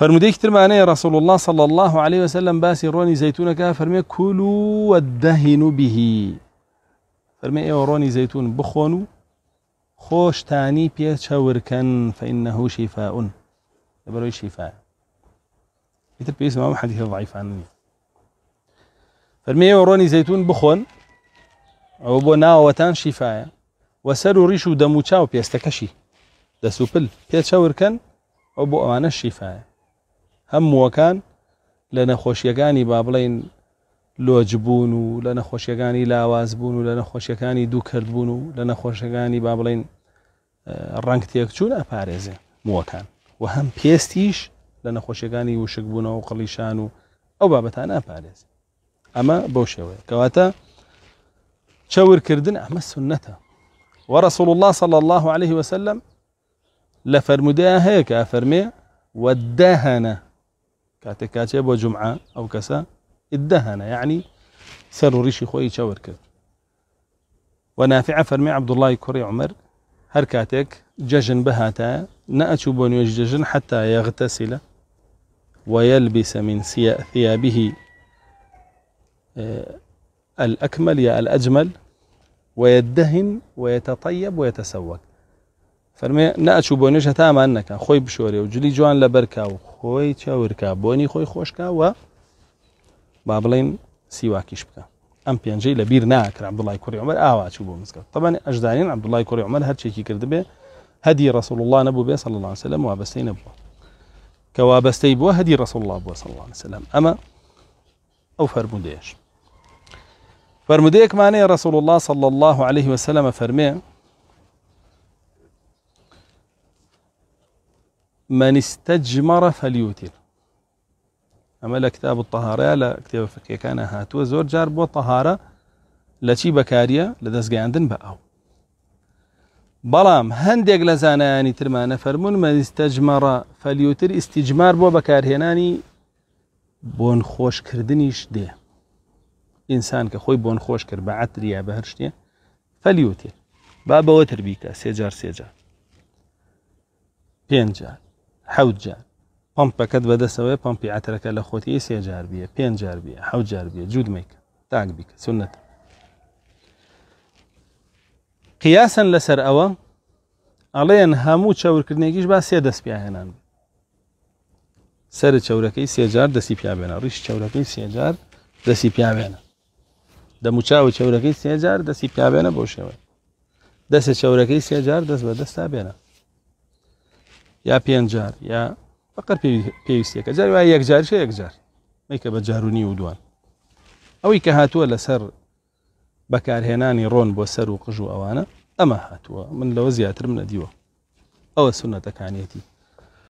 فرموديك ترماني رسول الله صلى الله عليه وسلم باسي روني زيتونك فرمي كلوا وادهنوا به فرمي روني زيتون بخونوا خوش تاني بيت شوركا فإنه شفاء يبروي شفاء يتر بيس ما حديث ضعيف عني فرمي روني زيتون بخون أو بنا وتان شفاء وسروا ريشو دموچاو بيستكشي ده سوبل بيت شوركا أو بو أنا الشفاء هم وكان لنا خوشيگانی بابلين لوجبونو لنا خوشيگانی لاوازبونو لنا خوشيگانی دوكردبونو لنا خوشيگانی بابلين رانك تيكچون أبارزه موكان وهم بيستيش لنا خوشيگانی وشكبونو وقليشانو أو بابتان أبارزه أما بوشوي كواتا شاور كردن أما السنة ورسول الله صلى الله عليه وسلم لفرمدها هيك أفرمي والدهن كاتي بو جمعة أو كسا الدهن يعني سر ريشي خوي شاور كرد ونافع فرمي عبد الله كوري عمر هركاتك ججن بهاتا نأتشو بون ججن حتى يغتسل ويلبس من ثيابه الأكمل يا الأجمل ويدهن ويتطيب ويتسوق فرمي نأتشو بونيش هتاما أنك خوي بشوري وجلي جوان لبركا وخوي تشاوركا بوني خوي خوشكا و بابلين سيواكيش بكا أم بيانجي لبير ناكر عبد الله كوري عمر أتشو بو مسكت طبعا أجدانين عبد الله كوري عمر هاد شيكي كرد به هدي رسول الله نبو به صلى الله عليه وسلم وابستين نبو كوابستي بو هدي رسول الله بو صلى الله عليه وسلم أما أو فرموديش فرموديك معني رسول الله صلى الله عليه وسلم فرمي من استجمر فليوتر أما لكتاب الطهارة لا كتاب فكي كان هاتو زور جار بو طهارة لشي بكاريا لدسقي عندن بأو بلام هندق لزاناني ترمانا فرمون من استجمر فليوتر استجمار بو بكارهناني بون خوش كردنيش ده إنسان كخوي بون خوش كر بعتر يا بهرشتي فليوتر بابا وتر بيكا سيجار بينجار حوت جار بامبا كد بدا سوي بامبي عترك لخوتي سيجار بيه بينجار بيه حوت جار بيه جود ميك تاق بيك سنة قياسا لسر أوا علينا همو تشاور كرنيكيش با سيدس بيا هنان سر تشاوركي سيجار دسي بيا بينا ريش تشاوركي سيجار دسي بيا بينا دمو تشاوركي سيجار دسي بيا بينا بوشوي دس تشاوركي سيجار دس بدس تابينا يا بينجار يا فقر بيوستيك جار ويا يكجار شيء يكجار ميك بجاروني ودوان أو يكهاتوا لسر بكار هناني رون بو سر وقجو أوانا أما هاتوا من لو زياتر من ديوه أو السنة كانيتي